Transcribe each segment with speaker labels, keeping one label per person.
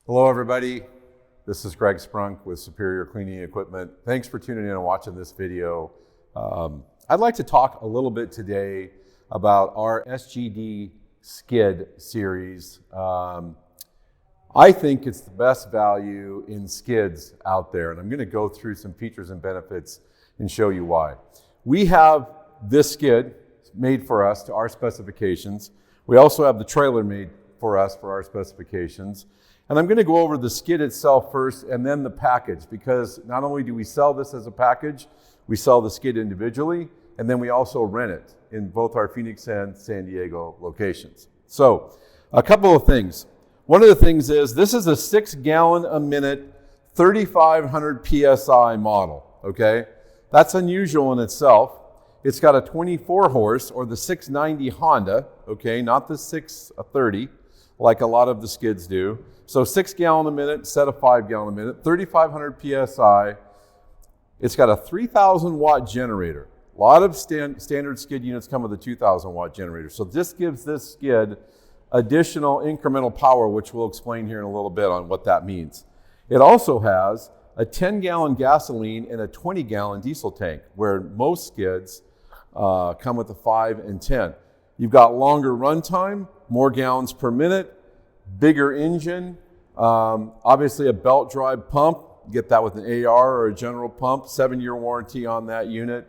Speaker 1: Hello everybody, this is Greg Sprunk with Superior Cleaning Equipment. Thanks for tuning in and watching this video. I'd like to talk a little bit today about our SGD skid series. I think it's the best value in skids out there, and I'm going to go through some features and benefits and show you why. We have this skid made for us to our specifications. We also have the trailer made for us for our specifications. And I'm going to go over the skid itself first and then the package, because not only do we sell this as a package, we sell the skid individually, and then we also rent it in both our Phoenix and San Diego locations. So a couple of things. One of the things is this is a 6 gallon a minute, 3,500 PSI model, okay? That's unusual in itself. It's got a 24 horse or the 690 Honda, okay, not the 630 like a lot of the skids do. So 6 gallon a minute instead of 5 gallon a minute, 3,500 PSI. It's got a 3,000 watt generator. A lot of standard skid units come with a 2,000 watt generator. So this gives this skid additional incremental power, which we'll explain here in a little bit on what that means. It also has a 10 gallon gasoline and a 20 gallon diesel tank, where most skids come with a 5 and 10. You've got longer run time, more gallons per minute, bigger engine, obviously a belt drive pump. You get that with an AR or a general pump, 7-year warranty on that unit.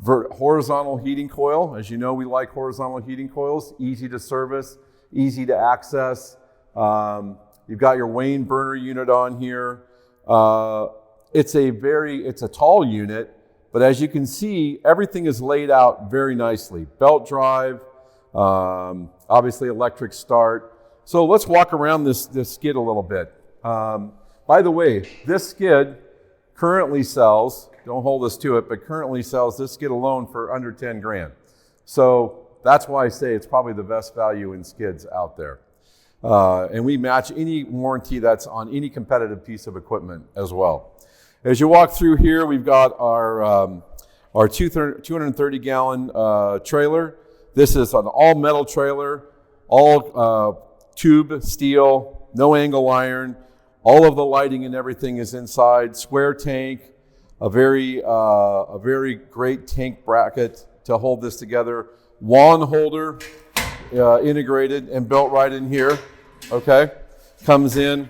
Speaker 1: Horizontal heating coil. As you know, we like horizontal heating coils, easy to service, easy to access. You've got your Wayne burner unit on here. It's a tall unit, but as you can see, everything is laid out very nicely. Belt drive, obviously electric start. So let's walk around this skid a little bit. By the way, this skid currently sells, don't hold us to it, but currently sells this skid alone for under 10 grand. So that's why I say it's probably the best value in skids out there. And we match any warranty that's on any competitive piece of equipment as well. As you walk through here, we've got our 230 gallon trailer. This is an all metal trailer, all tube steel, no angle iron. All of the lighting and everything is inside. Square tank, a very great tank bracket to hold this together. Wand holder integrated and built right in here. Okay, comes in.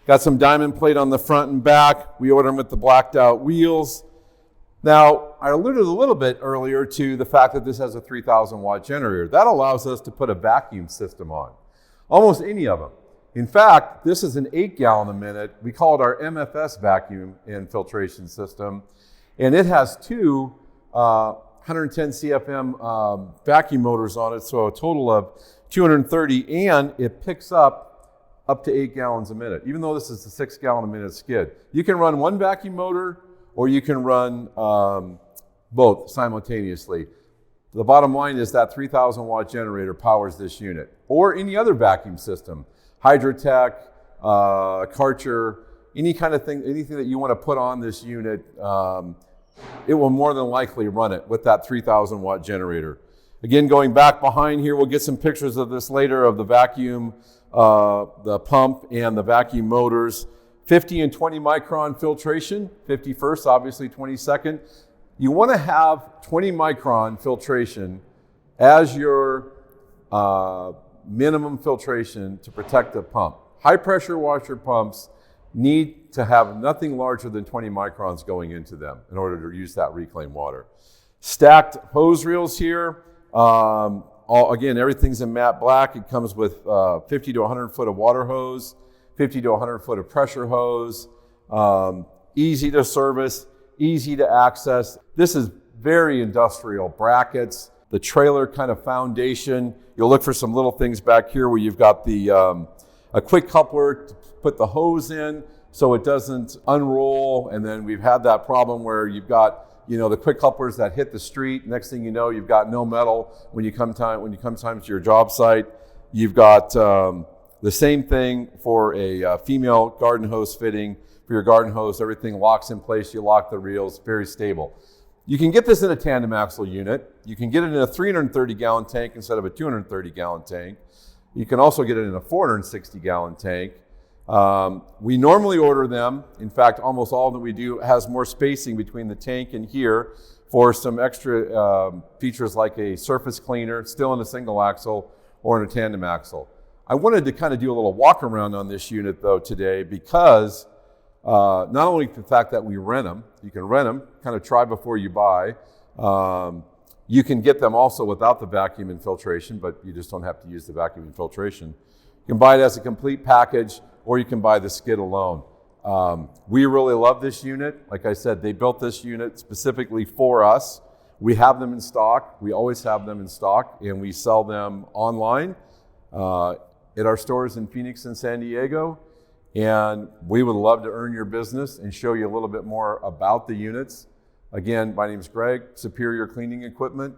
Speaker 1: Got some diamond plate on the front and back. We order them with the blacked out wheels. Now, I alluded a little bit earlier to the fact that this has a 3,000 watt generator. That allows us to put a vacuum system on. Almost any of them. In fact, this is an 8 gallon a minute. We call it our MFS vacuum and filtration system. And it has two 110 CFM vacuum motors on it, so a total of 230, and it picks up to 8 gallons a minute, even though this is a 6 gallon a minute skid. You can run one vacuum motor, or you can run both simultaneously. The bottom line is that 3,000 watt generator powers this unit, or any other vacuum system, Hydrotech, Karcher, any kind of thing, anything that you want to put on this unit, it will more than likely run it with that 3,000 watt generator. Again, going back behind here, we'll get some pictures of this later of the vacuum, the pump and the vacuum motors. 50 and 20 micron filtration, 50 first, obviously 22nd. You want to have 20 micron filtration as your minimum filtration to protect the pump. High pressure washer pumps need to have nothing larger than 20 microns going into them in order to use that reclaimed water. Stacked hose reels here. Again, everything's in matte black. It comes with 50 to 100 foot of water hose, 50 to 100 foot of pressure hose, easy to service, easy to access. This is very industrial. Brackets, the trailer kind of foundation. You'll look for some little things back here where you've got the a quick coupler to put the hose in so it doesn't unroll. And then we've had that problem where you've got the quick couplers that hit the street. Next thing you know, you've got no metal when you come time to your job site. You've got the same thing for a female garden hose fitting. For your garden hose, everything locks in place. You lock the reels, very stable. You can get this in a tandem axle unit. You can get it in a 330 gallon tank instead of a 230 gallon tank. You can also get it in a 460 gallon tank. We normally order them. In fact, almost all that we do has more spacing between the tank and here for some extra features like a surface cleaner, still in a single axle or in a tandem axle. I wanted to kind of do a little walk around on this unit though today because not only the fact that we rent them, you can rent them, kind of try before you buy. You can get them also without the vacuum and filtration, but you just don't have to use the vacuum and filtration. You can buy it as a complete package, or you can buy the skid alone. We really love this unit. Like I said, they built this unit specifically for us. We have them in stock. We always have them in stock, and we sell them online at our stores in Phoenix and San Diego. And we would love to earn your business and show you a little bit more about the units. Again, my name is Greg, Superior Cleaning Equipment,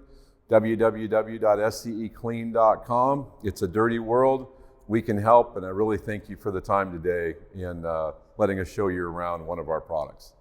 Speaker 1: www.sceclean.com. It's a dirty world. We can help, and I really thank you for the time today and letting us show you around one of our products.